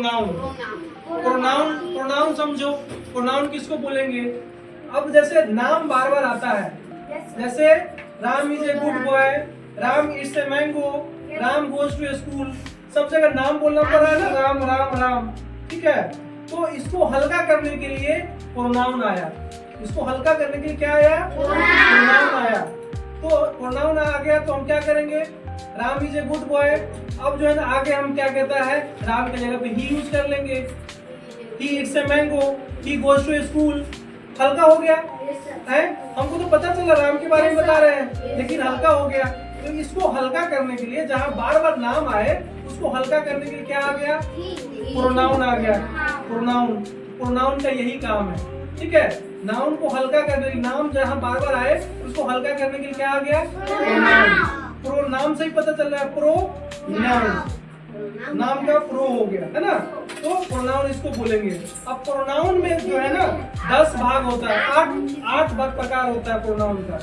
Pronoun. Pronoun pronoun समझो, pronoun किसको बोलेंगे? अब जैसे नाम बार बार आता है, जैसे Ram is a good boy, Ram it's a mango, Ram goes to school, सब जगह नाम बोलना पड़ रहा है ना, राम राम राम, ठीक है। तो इसको हल्का करने के लिए प्रोनाउन आया, इसको हल्का करने के लिए क्या आया? प्रोनाउन आया। तो प्रोनाउन आ गया तो हम क्या करेंगे? Ram is a good boy, अब जो है ना आगे हम क्या कहता है, राम की जगह पे ही यूज कर लेंगे, he it's a mango, he goes to school, हल्का हो गया है। हमको तो पता चला राम के बारे में बता रहे हैं, लेकिन हल्का हो गया। तो इसको हल्का करने के लिए, जहाँ बार बार नाम आए उसको हल्का करने के लिए क्या आ गया? प्रोनाउन आ गया। प्रोनाउन, प्रोनाउन का यही काम है, ठीक है। नाउन को हल्का करने के लिए, नाम जहाँ बार बार आए उसको हल्का करने के लिए क्या आ गया? प्रोनाउन। प्रो नाम से ही पता चल रहा है, प्रो नाउन, नाम का प्रो हो गया, है ना। तो प्रोनाउन इसको बोलेंगे। अब प्रोनाउन में जो है ना 10 भाग होता है, 8 प्रकार होता है प्रोनाउन का।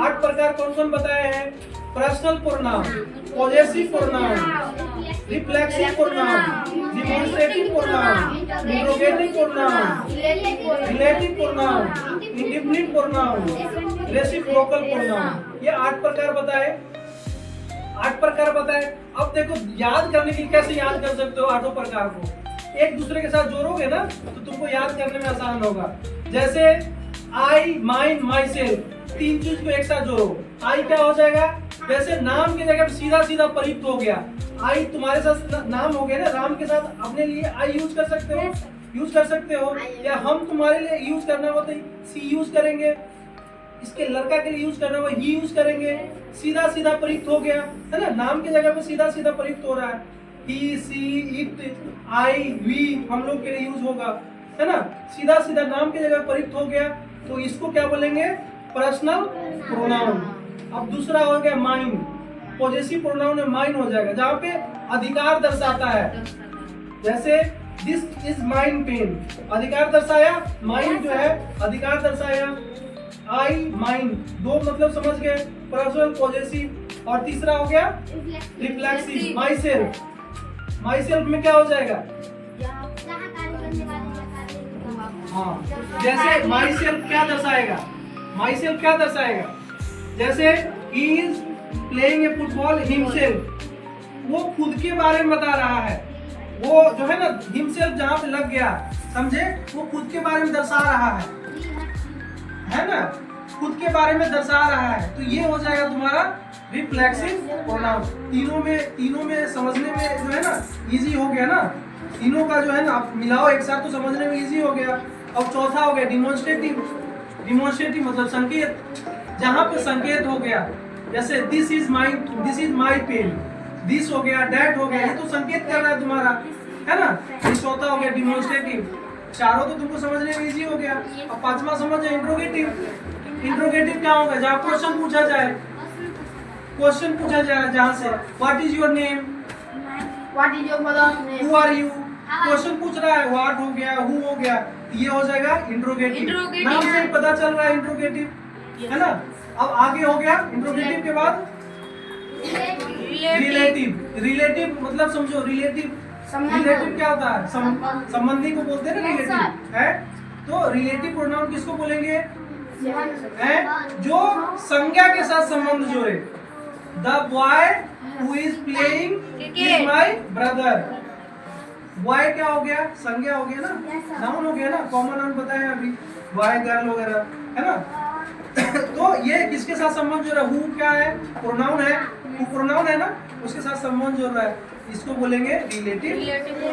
8 प्रकार कौन कौन बताए हैं? Personal pronoun, possessive pronoun, reflexive pronoun, demonstrative pronoun, interrogative pronoun, relative pronoun, indefinite pronoun, reciprocal pronoun. ये 8 प्रकार बताए, 8 प्रकार बताए। अब देखो याद करने के लिए कैसे याद कर सकते हो 8 प्रकार को? एक दूसरे के साथ जोड़ोगे ना तो तुमको याद करने में आसान होगा। जैसे आई, माइन, माई सेल्फ, 3 चीज को एक साथ जोड़ो, आई क्या हो जाएगा? जैसे नाम की जगह सीधा सीधा प्रयुक्त हो गया, आई तुम्हारे साथ नाम हो गया ना, राम के साथ अपने लिए आई यूज कर सकते हो, यूज कर सकते हो। या हम तुम्हारे लिए यूज करना हो तो सी यूज करेंगे, इसके लड़का के लिए यूज करना हो ही यूज करेंगे, सीधा सीधा प्रयुक्त हो गया, है ना। नाम की जगह पे सीधा सीधा प्रयुक्त हो रहा है, ही, सी, इट, आई, वी हम लोग के लिए यूज होगा, है ना। सीधा सीधा नाम की जगह प्रयुक्त हो गया, तो इसको क्या बोलेंगे? Personal pronoun. अब दूसरा हो गया माइन, पॉजेसिव प्रोनाउन में माइन हो जाएगा, जहाँ पे अधिकार दर्शाता है। जैसे दिस इज माइन पेन, अधिकार दर्शाया, माइन जो है अधिकार दर्शाया। आई, माइन, 2 मतलब समझ गए, पर्सनल, पॉजेसिव। और तीसरा हो गया reflexive, my self. My self में क्या हो जाएगा? हाँ, जैसे माई सेल्फ क्या दर्शाएगा? माई सेल्फ क्या दर्शाएगा? जैसे he is playing a football himself, वो खुद के बारे में बता रहा है, वो जो है ना himself जहाँ पे लग गया, समझे, वो खुद के बारे में दर्शा रहा है ना, खुद के बारे में दर्शा रहा है। तो ये हो जाएगा तुम्हारा रिफ्लेक्सिव प्रोनाउन। तीनों में समझने में जो है ना इजी हो गया ना, तीनों का जो है ना आप मिलाओ एक साथ तो समझने में इजी हो गया। अब चौथा हो गया डिमॉन्स्ट्रेटिव। डिमॉन्स्ट्रेटिव मतलब संकेत, जहाँ पे संकेत हो गया, जैसे this is my pen, this हो गया, दैट हो गया, ये तो संकेत कर रहा है तुम्हारा, है ना। ये चौथा हो गया डिमॉन्स्ट्रेटिव। चारों तो तुमको समझने में इजी हो गया। अब पांचवा समझ इंट्रोगेटिव। इंट्रोगेटिव क्या होगा? जहाँ क्वेश्चन पूछा जाए, क्वेश्चन पूछा जाए, जहाँ से what is your name, what is your mother's name, who are you, question पूछ रहा है, व्हाट हो गया, हु हो गया, ये हो जाएगा इंट्रोगेटिव। नाम से ही पता चल रहा है इंट्रोगेटिव, है ना। अब आगे हो गया इंट्रोगेटिव के बाद रिलेटिव। रिलेटिव मतलब समझो, रिलेटिव क्या होता है? संबंधी को बोलते हैं ना रिलेटिव, है। तो रिलेटिव प्रोनाउन किसको बोलेंगे? है जो संज्ञा के साथ संबंध जोड़े। The boy who is playing is my brother. Boy क्या हो गया? संज्ञा हो गया ना, नाउन हो गया ना, कॉमन नाउन बताया अभी, बॉय, गर्ल वगैरह, है ना। तो ये किसके साथ संबंध जोड़ रहा है? हु क्या है? प्रोनाउन है, हु प्रोनाउन है ना, उसके साथ संबंध जोड़ रहा है, इसको बोलेंगे रिलेटिव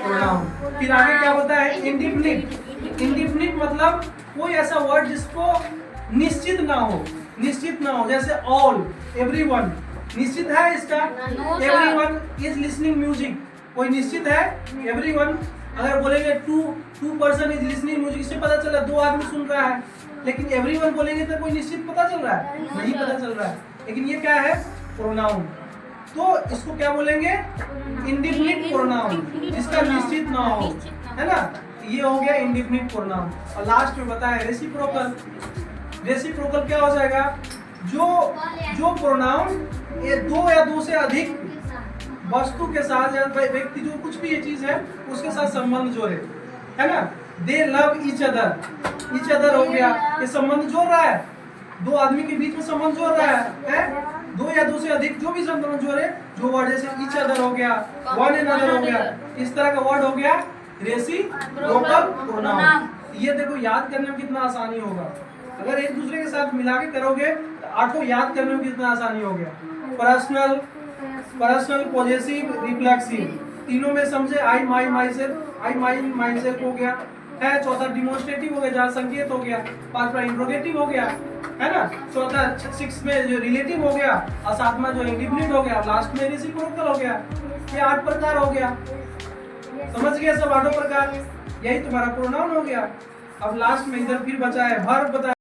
प्रोनाउन। फिर आगे क्या होता है? इंडिफिनिट। इंडिफिनिट मतलब कोई ऐसा वर्ड जिसको निश्चित ना हो, जैसे ऑल, एवरीवन, निश्चित है इसका? एवरीवन इज लिसनिंग म्यूजिक, कोई निश्चित है? एवरीवन। अगर बोलेंगे two person is listening music, इससे पता चला 2 आदमी सुन रहा है, लेकिन एवरीवन बोलेंगे तो कोई निश्चित पता चल रहा है? नहीं पता चल रहा है। लेकिन ये क्या है? प्रोनाउन। तो इसको क्या बोलेंगे? इंडिफिनिट प्रोनाउन, जिसका निश्चित ना हो, है ना। ये हो गया इंडिफिनिट प्रोनाउन। और लास्ट में बताया रेसिप्रोकल। रेसिप्रोकल क्या हो जाएगा? जो प्रोनाउन ये 2 या 2 से अधिक वस्तु के साथ या व्यक्ति जो कुछ भी ये चीज है उसके साथ संबंध जोड़े, है ना। दे लव ईच अदर हो गया, ये संबंध जोड़ रहा है, दो आदमी के बीच में संबंध जोड़ रहा है? दो या दो से अधिक जो भी संबंध जोड़े, जो वर्ड जैसे ईच अदर हो गया, वन अनदर हो गया, इस तरह का वर्ड हो गया रेसिप्रोकल प्रोनाउन। ये देखो याद करने में कितना आसानी होगा, अगर एक दूसरे के साथ मिला के करोगे तो आठों याद करने में कितना आसानी हो गया। पर्सनल, पॉजेसिव, रिफ्लेक्सिव, तीनों में समझे। आई माई माई सेल्फ हो गया है। चौथा डिमोन्स्ट्रेटिव हो गया जहाँ संकेत हो गया। पांचवा इंट्रोगेटिव हो गया, है ना। चौथा 6 में जो रिलेटिव हो गया, और 7वां जो इंडिफिनिट हो गया, लास्ट में रेसिप्रोकल हो गया। ये 8 प्रकार हो गया, समझ गए सब 8 प्रकार। यही तुम्हारा प्रोनाउन हो गया। अब लास्ट में इधर फिर बचा है वर्ब, बता